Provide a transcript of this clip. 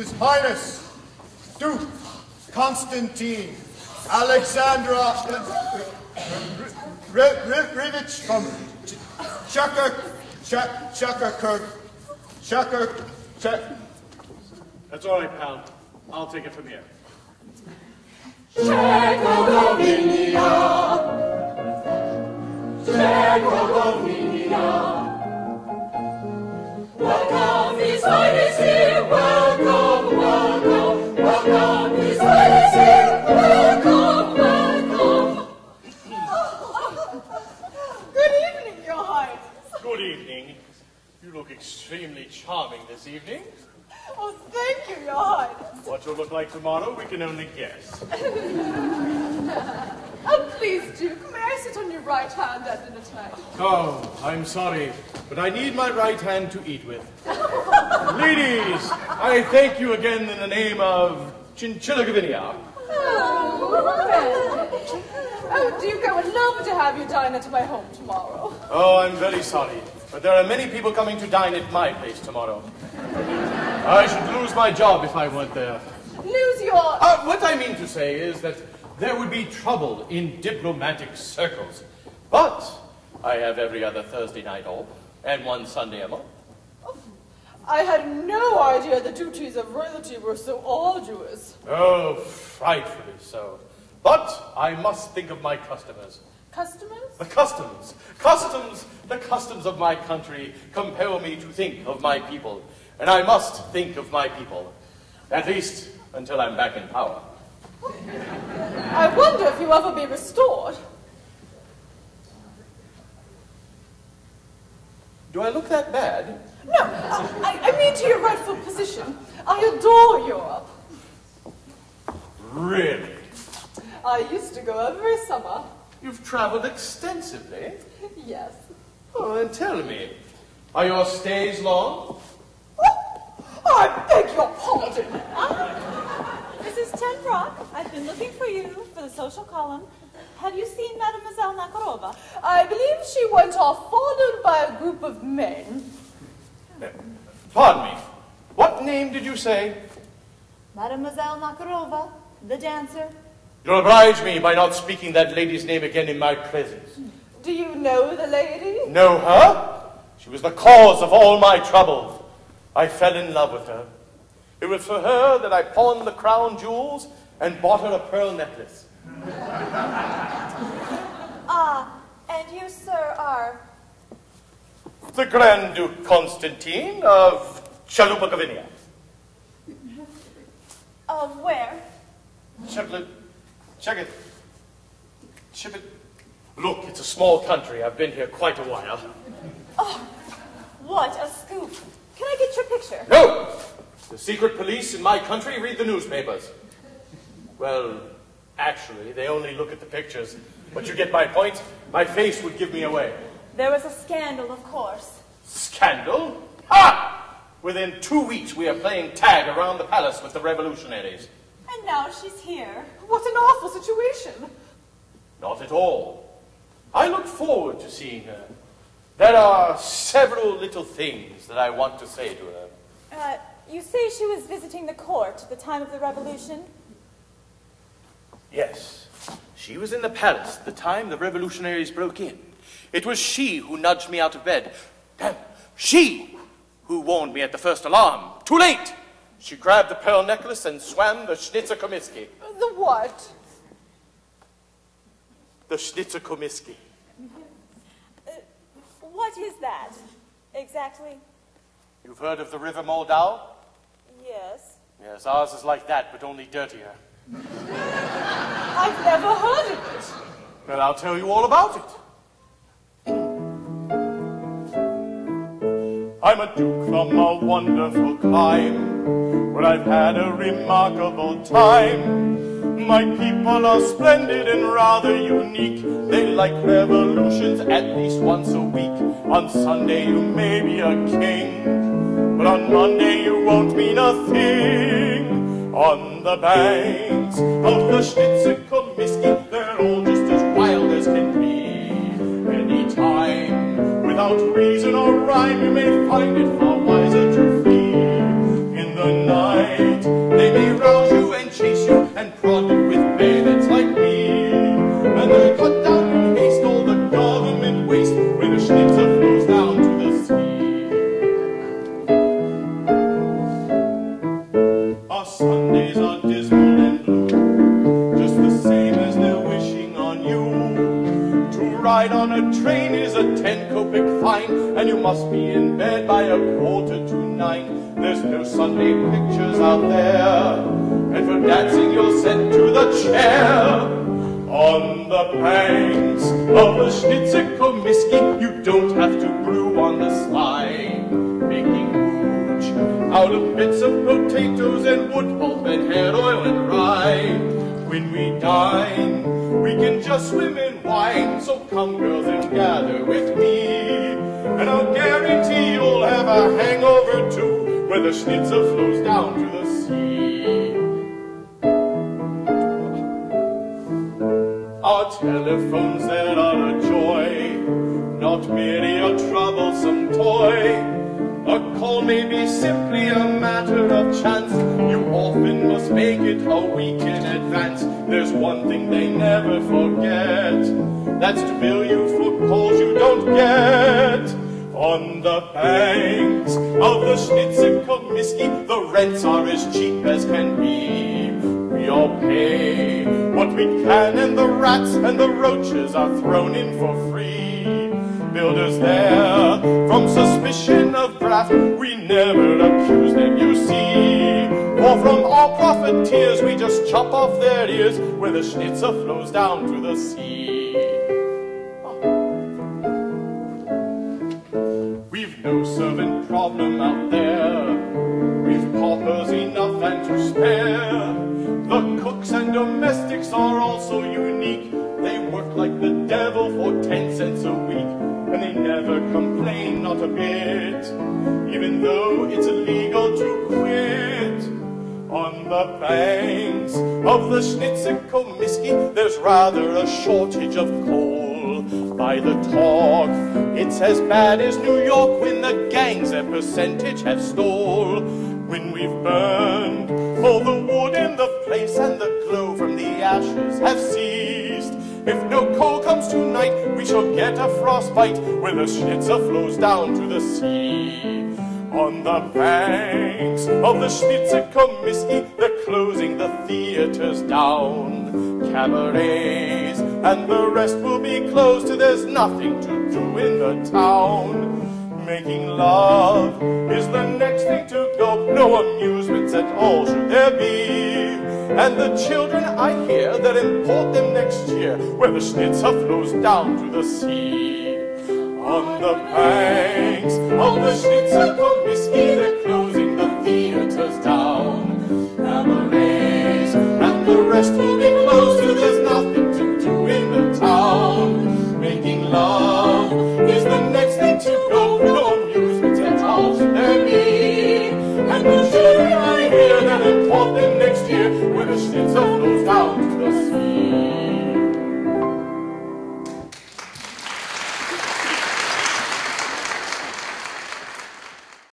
His Highness, Duke Constantine, Alexandra Rivich from That's all right, pal. I'll take it from here. Welcome, His Highness here. Welcome, welcome, welcome, His Highness here. Welcome, welcome. Good evening, Your Highness. Good evening. You look extremely charming this evening. Oh, thank you, Your Highness. What you'll look like tomorrow, we can only guess. Oh, please, Duke, may I sit on your right hand at dinner tonight? Oh, I'm sorry, but I need my right hand to eat with. Ladies, I thank you again in the name of Chinchilla Gavinia. Oh, Duke, I would love to have you dine at my home tomorrow. Oh, I'm very sorry, but there are many people coming to dine at my place tomorrow. I should lose my job if I went there. Lose your... What I mean to say is that there would be trouble in diplomatic circles. But I have every other Thursday night off, and one Sunday a month. Oh, I had no idea the duties of royalty were so arduous. Oh, frightfully so. But I must think of my customers. Customers? The customs. The customs of my country compel me to think of my people. And I must think of my people. At least until I'm back in power. I wonder if you'll ever be restored. Do I look that bad? No, I mean to your rightful position. I adore Europe. Really? I used to go every summer. You've traveled extensively? Yes. Oh, and tell me, are your stays long? I beg your pardon. Mrs. Tenbrock, I've been looking for you for the social column. Have you seen Mademoiselle Nockerova? I believe she went off followed by a group of men. Pardon me. What name did you say? Mademoiselle Nockerova, the dancer. You'll oblige me by not speaking that lady's name again in my presence. Do you know the lady? Know her? She was the cause of all my trouble. I fell in love with her. It was for her that I pawned the crown jewels and bought her a pearl necklace. Ah, and you, sir, are... The Grand Duke Constantine of Chalupa. Of where? Check it. Look, it's a small country. I've been here quite a while. Oh, what a scoop. Can I get your picture? No! The secret police in my country read the newspapers. Well, actually, they only look at the pictures. But you get my point. My face would give me away. There was a scandal, of course. Scandal? Ha! Within 2 weeks, we are playing tag around the palace with the revolutionaries. And now she's here. What an awful situation. Not at all. I look forward to seeing her. There are several little things that I want to say to her. You say she was visiting the court at the time of the revolution? Yes. She was in the palace the time the revolutionaries broke in. It was she who nudged me out of bed. Damn, she who warned me at the first alarm. Too late! She grabbed the pearl necklace and swam the Schnitza Komiski. The what? The Schnitza Komiski. What is that, exactly? You've heard of the river Moldau? Yes. Yes, ours is like that, but only dirtier. I've never heard of it. Well, I'll tell you all about it. I'm a duke from a wonderful clime, where I've had a remarkable time. My people are splendid and rather unique. They like revolutions at least once a week. On Sunday you may be a king, but on Monday you won't mean a thing. On the banks of the Schnitza Komiski, they're all just as wild as can be. Anytime, without reason or rhyme, you may find it far wiser to flee. In the night, ride on a train is a 10-kopeck fine, and you must be in bed by 8:45. There's no Sunday pictures out there, and for dancing you're sent to the chair. On the banks of the Schnitza Komiski, you don't have to brew on the sly, making hooch out of bits of potatoes and wood pulp and hair oil and rye. When we dine, we can just swim in wine, so come girls and gather with me, and I'll guarantee you'll have a hangover too, where the Schnitza flows down to the sea. Our telephones that are a joy, not merely a troublesome toy. A call may be simply a matter of chance. You often must make it a week in advance. There's one thing they never forget, that's to bill you for calls you don't get. On the banks of the Schnitza Komiski, the rents are as cheap as can be. We all pay what we can, and the rats and the roaches are thrown in for free. Builders there, from suspicion of graft, we never accuse them, you see. For from our profiteers, we just chop off their ears, where the Schnitza flows down to the sea. We've no servant problem out there, we've paupers enough and to spare. The cooks and domestics are also unique. They work like the devil for 10 cents a week, and they never complain, not a bit, even though it's illegal to quit. On the banks of the Schnitza Komiski, there's rather a shortage of coal. By the talk, it's as bad as New York when the gangs their percentage have stole. When we've burned all the wood in the place and the glow from the ashes have ceased, if no coal comes tonight, we shall get a frostbite, where the Schnitza flows down to the sea. On the banks of the Schnitza Komiski, they're closing the theaters down. Cabarets and the rest will be closed till there's nothing to do in the town. Making love is the next thing to go, no amusements at all should there be. And the children, I hear, they'll import them next year, where the Schnitza flows down to the sea. On the banks of the Schnitza Komiski, they're closing the theaters down. Cabarets and the rest will be closed till there's nothing to do in the town. Making love is the next thing to go, no amusements at all should there be. And the children, I hear, they'll import them next year, where the Schnitza flows down to the sea.